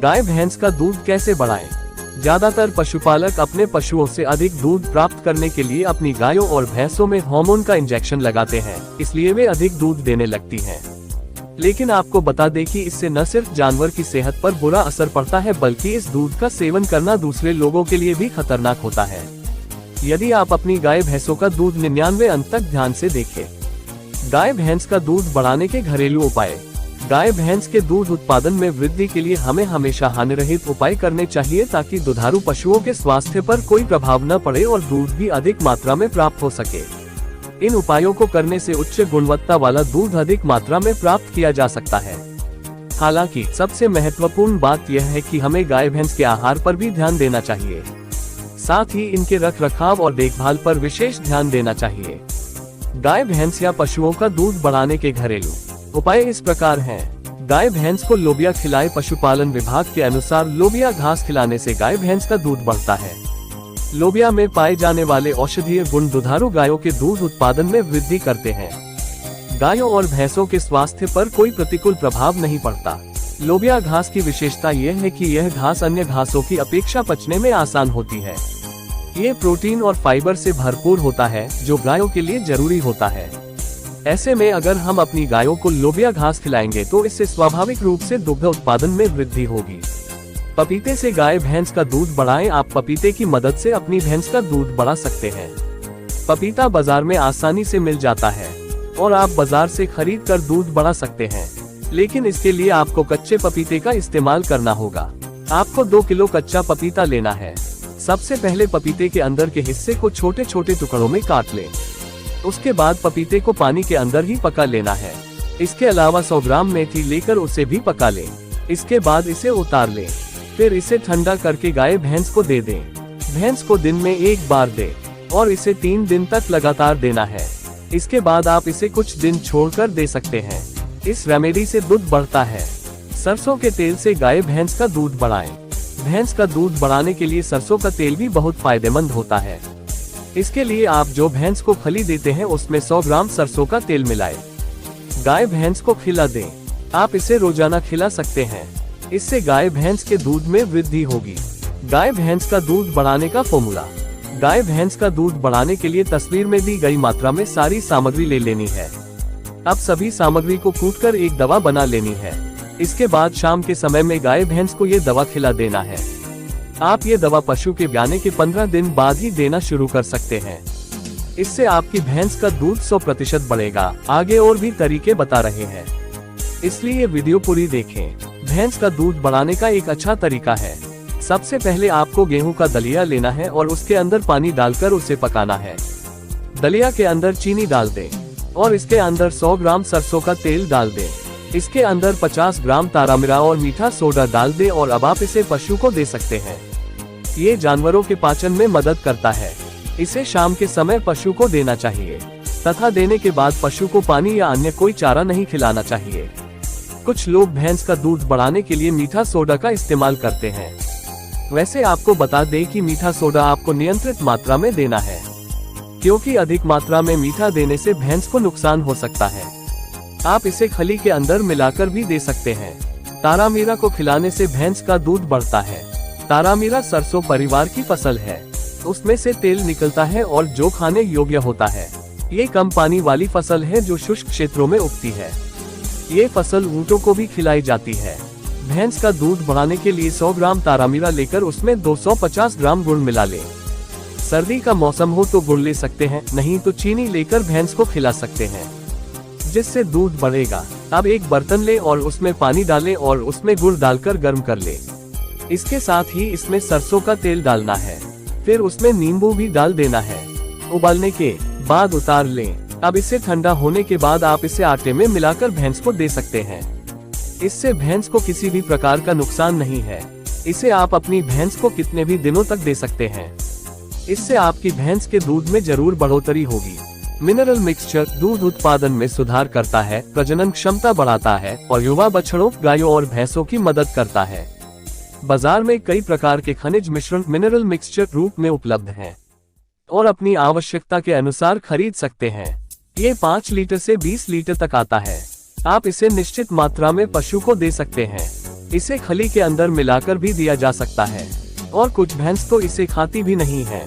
गाय भैंस का दूध कैसे बढ़ाएं? ज्यादातर पशुपालक अपने पशुओं से अधिक दूध प्राप्त करने के लिए अपनी गायों और भैंसों में हार्मोन का इंजेक्शन लगाते हैं, इसलिए वे अधिक दूध देने लगती हैं। लेकिन आपको बता दें कि इससे न सिर्फ जानवर की सेहत पर बुरा असर पड़ता है, बल्कि इस दूध का सेवन करना दूसरे लोगों के लिए भी खतरनाक होता है। यदि आप अपनी गाय भैंसों का दूध 99 अंक तक ध्यान से देखें। गाय भैंस का दूध बढ़ाने के घरेलू उपाय। गाय भैंस के दूध उत्पादन में वृद्धि के लिए हमें हमेशा हानिरहित उपाय करने चाहिए, ताकि दुधारू पशुओं के स्वास्थ्य पर कोई प्रभाव न पड़े और दूध भी अधिक मात्रा में प्राप्त हो सके। इन उपायों को करने से उच्च गुणवत्ता वाला दूध अधिक मात्रा में प्राप्त किया जा सकता है। हालांकि सबसे महत्वपूर्ण बात यह है कि हमें गाय भैंस के आहार पर भी ध्यान देना चाहिए। साथ ही इनके रख रखाव और देखभाल पर विशेष ध्यान देना चाहिए। गाय भैंस या पशुओं का दूध बढ़ाने के घरेलू उपाय इस प्रकार हैं। गाय भैंस को लोबिया खिलाएं। पशुपालन विभाग के अनुसार लोबिया घास खिलाने से गाय भैंस का दूध बढ़ता है। लोबिया में पाए जाने वाले औषधीय गुण दुधारू गायों के दूध उत्पादन में वृद्धि करते हैं। गायों और भैंसों के स्वास्थ्य पर कोई प्रतिकूल प्रभाव नहीं पड़ता। लोबिया घास की विशेषता यह है कि यह घास अन्य घासों की अपेक्षा पचने में आसान होती है। ये प्रोटीन और फाइबर से भरपूर होता है, जो गायों के लिए जरूरी होता है। ऐसे में अगर हम अपनी गायों को लोबिया घास खिलाएंगे तो इससे स्वाभाविक रूप से दुग्ध उत्पादन में वृद्धि होगी। पपीते से गाय भैंस का दूध बढ़ाएं। आप पपीते की मदद से अपनी भैंस का दूध बढ़ा सकते हैं। पपीता बाजार में आसानी से मिल जाता है और आप बाजार से खरीद कर दूध बढ़ा सकते हैं, लेकिन इसके लिए आपको कच्चे पपीते का इस्तेमाल करना होगा। आपको 2 किलो कच्चा पपीता लेना है। सबसे पहले पपीते के अंदर के हिस्से को छोटे छोटे टुकड़ों में काट लें। उसके बाद पपीते को पानी के अंदर ही पका लेना है। इसके अलावा 100 ग्राम मेथी लेकर उसे भी पका लें। इसके बाद इसे उतार लें। फिर इसे ठंडा करके गाय भैंस को दे दें। भैंस को दिन में 1 बार दें और इसे 3 दिन तक लगातार देना है। इसके बाद आप इसे कुछ दिन छोड़कर दे सकते हैं। इस रेमेडी से दूध बढ़ता है। सरसों के तेल से गाय भैंस का दूध बढ़ाएं। भैंस का दूध बढ़ाने के लिए सरसों का तेल भी बहुत फायदेमंद होता है। इसके लिए आप जो भैंस को खली देते हैं उसमें 100 ग्राम सरसों का तेल मिलाएं। गाय भैंस को खिला दें। आप इसे रोजाना खिला सकते हैं। इससे गाय भैंस के दूध में वृद्धि होगी। गाय भैंस का दूध बढ़ाने का फॉर्मूला। गाय भैंस का दूध बढ़ाने के लिए तस्वीर में दी गई मात्रा में सारी सामग्री ले लेनी है। अब सभी सामग्री को कूटकर एक दवा बना लेनी है। इसके बाद शाम के समय में गाय भैंस को ये दवा खिला देना है। आप ये दवा पशु के ब्याने के 15 दिन बाद ही देना शुरू कर सकते हैं। इससे आपकी भैंस का दूध 100% बढ़ेगा। आगे और भी तरीके बता रहे हैं, इसलिए वीडियो पूरी देखें। भैंस का दूध बढ़ाने का एक अच्छा तरीका है। सबसे पहले आपको गेहूं का दलिया लेना है और उसके अंदर पानी डालकर उसे पकाना है। दलिया के अंदर चीनी डाल दें और इसके अंदर 100 ग्राम सरसों का तेल डाल दें। इसके अंदर 50 ग्राम तारामीरा और मीठा सोडा डाल दें और अब आप इसे पशु को दे सकते हैं। ये जानवरों के पाचन में मदद करता है। इसे शाम के समय पशु को देना चाहिए तथा देने के बाद पशु को पानी या अन्य कोई चारा नहीं खिलाना चाहिए। कुछ लोग भैंस का दूध बढ़ाने के लिए मीठा सोडा का इस्तेमाल करते हैं। वैसे आपको बता दें कि मीठा सोडा आपको नियंत्रित मात्रा में देना है, क्योंकि अधिक मात्रा में मीठा देने से भैंस को नुकसान हो सकता है। आप इसे खली के अंदर मिलाकर भी दे सकते हैं। तारामीरा को खिलाने से भैंस का दूध बढ़ता है। तारामीरा सरसों परिवार की फसल है। उसमें से तेल निकलता है और जो खाने योग्य होता है। ये कम पानी वाली फसल है जो शुष्क क्षेत्रों में उगती है। ये फसल ऊंटों को भी खिलाई जाती है। भैंस का दूध बढ़ाने के लिए 100 ग्राम तारामीरा लेकर उसमें 250 ग्राम गुड़ मिला लें। सर्दी का मौसम हो तो गुड़ ले सकते हैं, नहीं तो चीनी लेकर भैंस को खिला सकते हैं, जिससे दूध बढ़ेगा। अब एक बर्तन लें और उसमें पानी डालें और उसमें गुड़ डालकर गर्म कर लें। इसके साथ ही इसमें सरसों का तेल डालना है। फिर उसमें नींबू भी डाल देना है। उबालने के बाद उतार लें। अब इसे ठंडा होने के बाद आप इसे आटे में मिलाकर भैंस को दे सकते हैं। इससे भैंस को किसी भी प्रकार का नुकसान नहीं है। इसे आप अपनी भैंस को कितने भी दिनों तक दे सकते हैं। इससे आपकी भैंस के दूध में जरूर बढ़ोतरी होगी। मिनरल मिक्सचर दूध उत्पादन में सुधार करता है, प्रजनन क्षमता बढ़ाता है और युवा बछड़ों, गायों और भैंसों की मदद करता है। बाजार में कई प्रकार के खनिज मिश्रण मिनरल मिक्सचर रूप में उपलब्ध हैं और अपनी आवश्यकता के अनुसार खरीद सकते हैं। ये 5 लीटर से 20 लीटर तक आता है। आप इसे निश्चित मात्रा में पशु को दे सकते हैं। इसे खली के अंदर मिलाकर भी दिया जा सकता है, और कुछ भैंस तो इसे खाती भी नहीं है,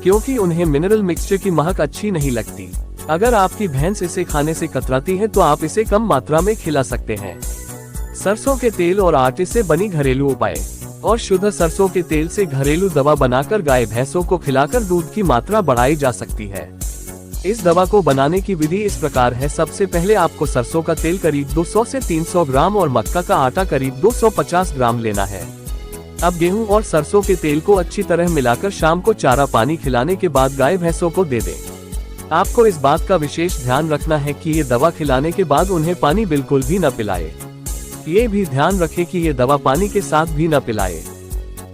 क्योंकि उन्हें मिनरल मिक्सचर की महक अच्छी नहीं लगती। अगर आपकी भैंस इसे खाने से कतराती है तो आप इसे कम मात्रा में खिला सकते हैं। सरसों के तेल और आटे से बनी घरेलू उपाय। और शुद्ध सरसों के तेल से घरेलू दवा बनाकर गाय भैंसों को खिलाकर दूध की मात्रा बढ़ाई जा सकती है। इस दवा को बनाने की विधि इस प्रकार है। सबसे पहले आपको सरसों का तेल करीब 200 से 300 ग्राम और मक्का का आटा करीब 250 ग्राम लेना है। अब गेहूं और सरसों के तेल को अच्छी तरह मिलाकर शाम को चारा पानी खिलाने के बाद गाय भैंसों को दे दें। आपको इस बात का विशेष ध्यान रखना है कि ये दवा खिलाने के बाद उन्हें पानी बिल्कुल भी न पिलाए। ये भी ध्यान रखें कि ये दवा पानी के साथ भी न पिलाए।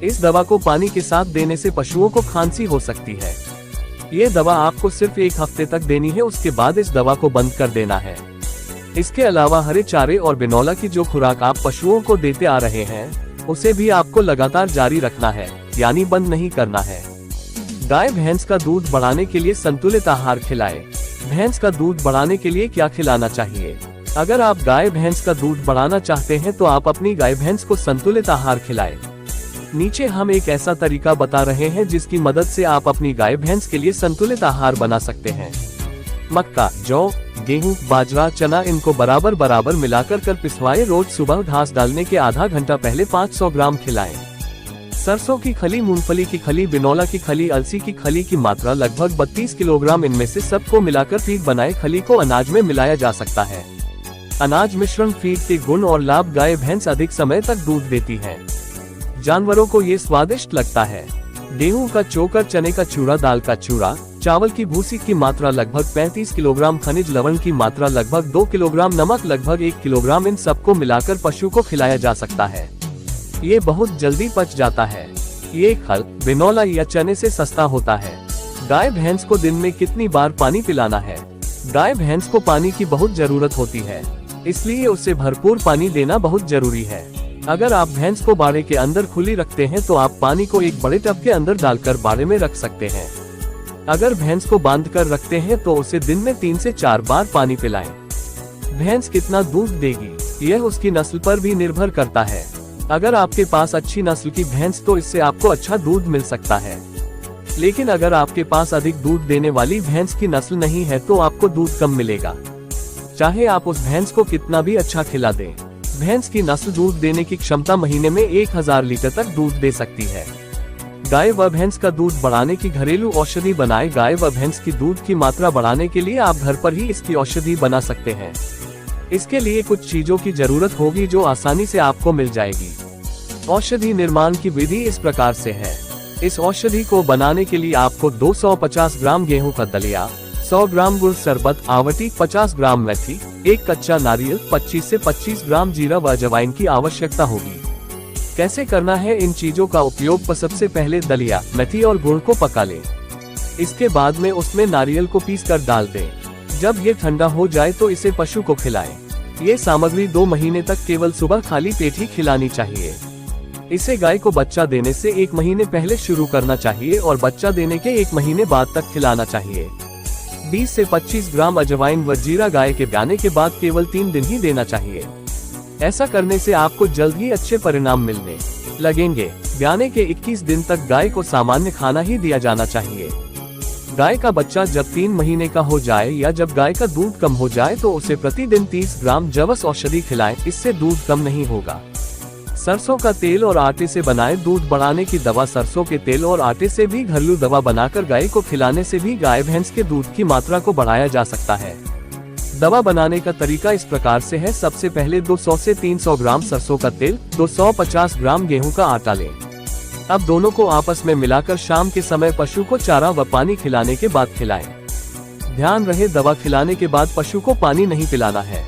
इस दवा को पानी के साथ देने से पशुओं को खांसी हो सकती है। ये दवा आपको सिर्फ 1 हफ्ते तक देनी है, उसके बाद इस दवा को बंद कर देना है। इसके अलावा हरे चारे और बिनौला की जो खुराक आप पशुओं को देते आ रहे हैं, उसे भी आपको लगातार जारी रखना है, यानी बंद नहीं करना है। गाय भैंस का दूध बढ़ाने के लिए संतुलित आहार खिलाएं। भैंस का दूध बढ़ाने के लिए क्या खिलाना चाहिए? अगर आप गाय भैंस का दूध बढ़ाना चाहते हैं तो आप अपनी गाय भैंस को संतुलित आहार खिलाएं। नीचे हम एक ऐसा तरीका बता रहे हैं जिसकी मदद से आप अपनी गाय भैंस के लिए संतुलित आहार बना सकते हैं। मक्का, जौ, गेहूं, बाजरा, चना, इनको बराबर बराबर मिलाकर कर पिसवाएं। रोज सुबह घास डालने के आधा घंटा पहले 500 ग्राम खिलाएं। सरसों की खली, मूंगफली की खली, बिनौला की खली, अलसी की खली की मात्रा लगभग 32 किलोग्राम। इनमें से सबको मिलाकर फीड बनाए। खली को अनाज में मिलाया जा सकता है। अनाज मिश्रण फीड के गुण और लाभ। गाय भैंस अधिक समय तक दूध देती है। जानवरों को ये स्वादिष्ट लगता है। गेहूं का चोकर, चने का चूरा, दाल का चूरा, चावल की भूसी की मात्रा लगभग 35 किलोग्राम, खनिज लवण की मात्रा लगभग 2 किलोग्राम, नमक लगभग 1 किलोग्राम। इन सबको मिलाकर पशु को खिलाया जा सकता है। ये बहुत जल्दी पच जाता है। ये खल, बिनौला या चने से सस्ता होता है। गाय भैंस को दिन में कितनी बार पानी पिलाना है? गाय भैंस को पानी की बहुत जरूरत होती है, इसलिए उसे भरपूर पानी देना बहुत जरूरी है। अगर आप भैंस को बाड़े के अंदर खुली रखते हैं तो आप पानी को एक बड़े टब के अंदर डालकर बाड़े में रख सकते हैं। अगर भैंस को बांध कर रखते हैं तो उसे दिन में 3 से 4 बार पानी पिलाएं। भैंस कितना दूध देगी, यह उसकी नस्ल पर भी निर्भर करता है। अगर आपके पास अच्छी नस्ल की भैंस तो इससे आपको अच्छा दूध मिल सकता है, लेकिन अगर आपके पास अधिक दूध देने वाली भैंस की नस्ल नहीं है तो आपको दूध कम मिलेगा, चाहे आप उस भैंस को कितना भी अच्छा खिला दें। भैंस की नस्ल दूध देने की क्षमता महीने में 1000 लीटर तक दूध दे सकती है। गाय व भैंस का दूध बढ़ाने की घरेलू औषधि बनाएं। गाय व भैंस की दूध की मात्रा बढ़ाने के लिए आप घर पर ही इसकी औषधि बना सकते हैं। इसके लिए कुछ चीजों की जरूरत होगी जो आसानी से आपको मिल जाएगी। औषधि निर्माण की विधि इस प्रकार से है। इस औषधि को बनाने के लिए आपको 250 ग्राम गेहूं का दलिया, 100 ग्राम गुड़ शरबत, आवटी, 50 ग्राम मेथी, 1 कच्चा नारियल, 25 से 25 ग्राम जीरा व अजवाइन की आवश्यकता होगी। कैसे करना है इन चीजों का उपयोग? सबसे पहले दलिया, मेथी और गुड़ को पका लें। इसके बाद में उसमें नारियल को पीस कर डाल दें। जब ये ठंडा हो जाए तो इसे पशु को खिलाएं। ये सामग्री 2 महीने तक केवल सुबह खाली पेट ही खिलानी चाहिए। इसे गाय को बच्चा देने से 1 महीने पहले शुरू करना चाहिए और बच्चा देने के 1 महीने बाद तक खिलाना चाहिए। 20 से 25 ग्राम अजवाइन व जीरा गाय के ब्याने के बाद केवल 3 दिन ही देना चाहिए। ऐसा करने से आपको जल्द ही अच्छे परिणाम मिलने लगेंगे। ब्याने के 21 दिन तक गाय को सामान्य खाना ही दिया जाना चाहिए। गाय का बच्चा जब 3 महीने का हो जाए या जब गाय का दूध कम हो जाए तो उसे प्रतिदिन 30 ग्राम जवस औषधि खिलाएं, इससे दूध कम नहीं होगा। सरसों का तेल और आटे से बनाए दूध बढ़ाने की दवा। सरसों के तेल और आटे से भी घरेलू दवा बनाकर गाय को खिलाने से भी गाय भैंस के दूध की मात्रा को बढ़ाया जा सकता है। दवा बनाने का तरीका इस प्रकार से है। सबसे पहले 200 से 300 ग्राम सरसों का तेल, 250 ग्राम गेहूं का आटा लें। अब दोनों को आपस में मिलाकर शाम के समय पशु को चारा व पानी खिलाने के बाद खिलाएं। ध्यान रहे, दवा खिलाने के बाद पशु को पानी नहीं पिलाना है।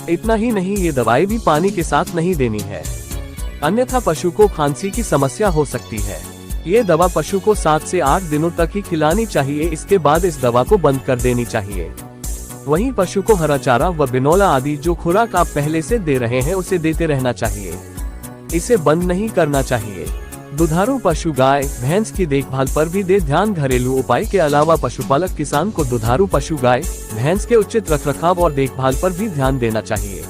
इतना ही नहीं, ये दवाई भी पानी के साथ नहीं देनी है, अन्यथा पशु को खांसी की समस्या हो सकती है। ये दवा पशु को 7 से 8 दिनों तक ही खिलानी चाहिए, इसके बाद इस दवा को बंद कर देनी चाहिए। वहीं पशु को हरा चारा व बिनौला आदि जो खुराक आप पहले से दे रहे हैं उसे देते रहना चाहिए, इसे बंद नहीं करना चाहिए। दुधारू पशु गाय भैंस की देखभाल पर भी दे ध्यान। घरेलू उपाय के अलावा पशुपालक किसान को दुधारू पशु गाय भैंस के उचित रखरखाव और देखभाल पर भी ध्यान देना चाहिए।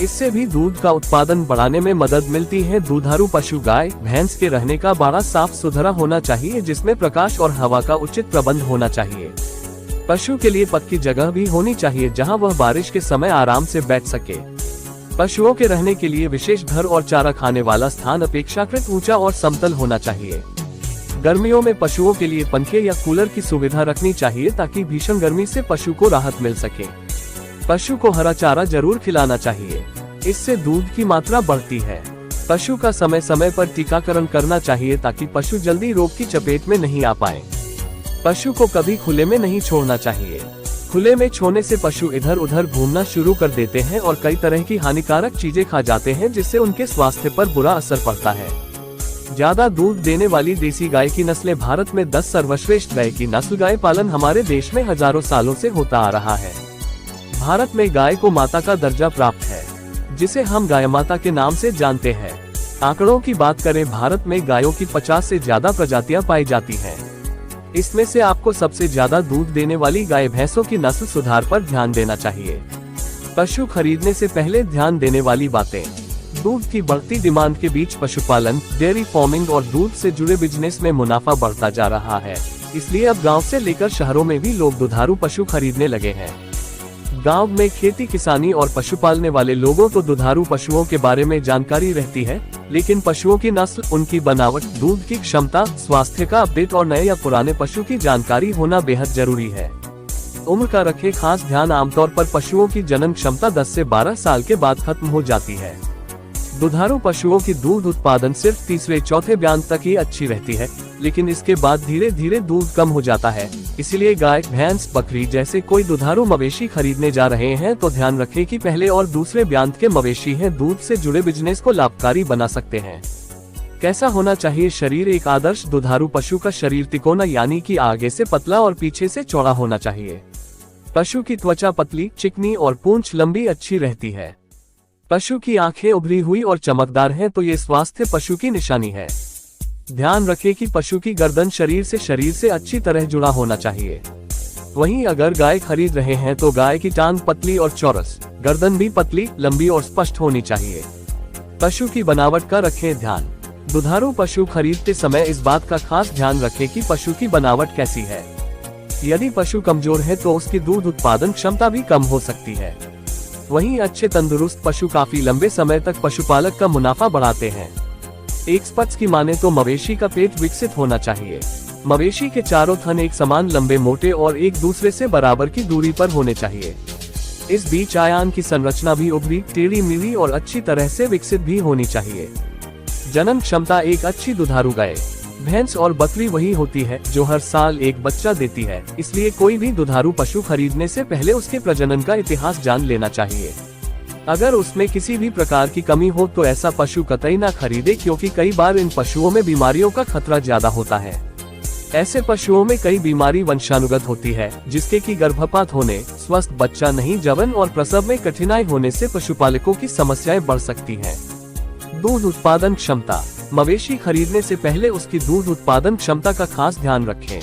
इससे भी दूध का उत्पादन बढ़ाने में मदद मिलती है। दुधारू पशु गाय भैंस के रहने का बाड़ा साफ सुथरा होना चाहिए, जिसमें प्रकाश और हवा का उचित प्रबंध होना चाहिए। पशु के लिए पक्की जगह भी होनी चाहिए, जहां वह बारिश के समय आराम से बैठ सके। पशुओं के रहने के लिए विशेष घर और चारा खाने वाला स्थान अपेक्षाकृत ऊंचा और समतल होना चाहिए। गर्मियों में पशुओं के लिए पंखे या कूलर की सुविधा रखनी चाहिए, ताकि भीषण गर्मी से पशु को राहत मिल सके। पशु को हरा चारा जरूर खिलाना चाहिए, इससे दूध की मात्रा बढ़ती है। पशु का समय समय पर टीकाकरण करना चाहिए, ताकि पशु जल्दी रोग की चपेट में नहीं आ पाए। पशु को कभी खुले में नहीं छोड़ना चाहिए। खुले में छोड़ने से पशु इधर उधर घूमना शुरू कर देते हैं और कई तरह की हानिकारक चीजें खा जाते हैं, जिससे उनके स्वास्थ्य पर बुरा असर पड़ता है। ज्यादा दूध देने वाली देसी गाय की नस्लें भारत में 10 सर्वश्रेष्ठ गाय की नस्ल। गाय पालन हमारे देश में हजारों सालों से होता आ रहा है। भारत में गाय को माता का दर्जा प्राप्त है, जिसे हम गाय माता के नाम से जानते हैं। आंकड़ों की बात करें, भारत में गायों की 50 से ज्यादा प्रजातियां पाई जाती हैं। इसमें से आपको सबसे ज्यादा दूध देने वाली गाय भैंसों की नस्ल सुधार पर ध्यान देना चाहिए। पशु खरीदने से पहले ध्यान देने वाली बातें। दूध की बढ़ती डिमांड के बीच पशुपालन, डेयरी फार्मिंग और दूध से जुड़े बिजनेस में मुनाफा बढ़ता जा रहा है। इसलिए अब गांव से लेकर शहरों में भी लोग दुधारू पशु खरीदने लगे हैं। गांव में खेती किसानी और पशु पालने वाले लोगों को दुधारू पशुओं के बारे में जानकारी रहती है, लेकिन पशुओं की नस्ल, उनकी बनावट, दूध की क्षमता, स्वास्थ्य का अपडेट और नए या पुराने पशु की जानकारी होना बेहद जरूरी है। उम्र का रखें खास ध्यान। आमतौर पर पशुओं की जनन क्षमता 10 से 12 साल के बाद खत्म हो जाती है। दुधारू पशुओं की दूध उत्पादन सिर्फ तीसरे चौथे ब्यान तक ही अच्छी रहती है, लेकिन इसके बाद धीरे धीरे दूध कम हो जाता है। इसलिए गाय, भैंस, बकरी जैसे कोई दुधारू मवेशी खरीदने जा रहे हैं तो ध्यान रखें कि पहले और दूसरे ब्यान के मवेशी हैं। दूध से जुड़े बिजनेस को लाभकारी बना सकते हैं। कैसा होना चाहिए शरीर? एक आदर्श दुधारू पशु का शरीर तिकोना, यानी कि आगे से पतला और पीछे से चौड़ा होना चाहिए। पशु की त्वचा पतली, चिकनी और पूंछ लंबी अच्छी रहती है। पशु की आंखें उभरी हुई और चमकदार हैं तो ये स्वास्थ्य पशु की निशानी है। ध्यान रखें कि पशु की गर्दन शरीर से अच्छी तरह जुड़ा होना चाहिए। वहीं अगर गाय खरीद रहे हैं तो गाय की टांग पतली और चौरस, गर्दन भी पतली, लंबी और स्पष्ट होनी चाहिए। पशु की बनावट का रखें ध्यान। दुधारू पशु खरीदते समय इस बात का खास ध्यान रखें कि पशु की बनावट कैसी है। यदि पशु कमजोर है तो उसकी दूध उत्पादन क्षमता भी कम हो सकती है। वहीं अच्छे तंदुरुस्त पशु काफी लंबे समय तक पशुपालक का मुनाफा बढ़ाते हैं। एक्सपर्ट्स की माने तो मवेशी का पेट विकसित होना चाहिए। मवेशी के चारों थन एक समान लंबे, मोटे और एक दूसरे से बराबर की दूरी पर होने चाहिए। इस बीच आयान की संरचना भी उभरी, टेढ़ी मेढ़ी और अच्छी तरह से विकसित भी होनी चाहिए। जनन क्षमता। एक अच्छी दुधारू गाय, भैंस और बकरी वही होती है जो हर साल एक बच्चा देती है। इसलिए कोई भी दुधारू पशु खरीदने से पहले उसके प्रजनन का इतिहास जान लेना चाहिए। अगर उसमें किसी भी प्रकार की कमी हो तो ऐसा पशु कतई ना खरीदे, क्योंकि कई बार इन पशुओं में बीमारियों का खतरा ज्यादा होता है। ऐसे पशुओं में कई बीमारी वंशानुगत होती है, जिसके कि गर्भपात होने, स्वस्थ बच्चा नहीं जवन और प्रसव में कठिनाई होने से पशुपालकों की समस्याएं बढ़ सकती हैं। दूध उत्पादन क्षमता। मवेशी खरीदने से पहले उसकी दूध उत्पादन क्षमता का खास ध्यान रखें।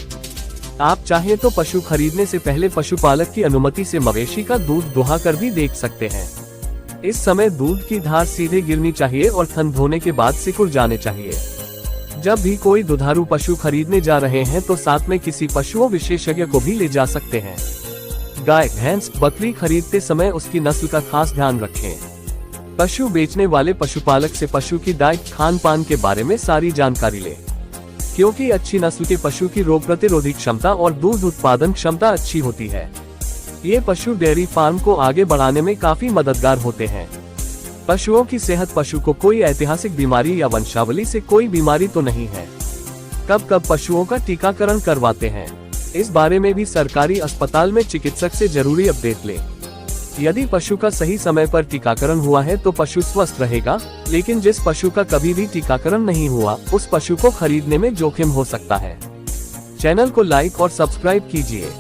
आप चाहें तो पशु खरीदने से पहले पशुपालक की अनुमति से मवेशी का दूध दुहा कर भी देख सकते हैं। इस समय दूध की धार सीधे गिरनी चाहिए और थन धोने के बाद सिकुड़ जाने चाहिए। जब भी कोई दुधारू पशु खरीदने जा रहे हैं तो साथ में किसी पशुओं विशेषज्ञ को भी ले जा सकते हैं। गाय, भैंस, बकरी खरीदते समय उसकी नस्ल का खास ध्यान रखें। पशु बेचने वाले पशुपालक से पशु की डाइट, खान पान के बारे में सारी जानकारी लें, क्योंकि अच्छी नस्ल के पशु की रोग प्रतिरोधी क्षमता और दूध उत्पादन क्षमता अच्छी होती है। ये पशु डेयरी फार्म को आगे बढ़ाने में काफी मददगार होते हैं। पशुओं की सेहत। पशु को कोई ऐतिहासिक बीमारी या वंशावली से कोई बीमारी तो नहीं है। कब कब पशुओं का टीकाकरण करवाते हैं, इस बारे में भी सरकारी अस्पताल में चिकित्सक से जरूरी अपडेट लें। यदि पशु का सही समय पर टीकाकरण हुआ है तो पशु स्वस्थ रहेगा, लेकिन जिस पशु का कभी भी टीकाकरण नहीं हुआ उस पशु को खरीदने में जोखिम हो सकता है। चैनल को लाइक और सब्सक्राइब कीजिए।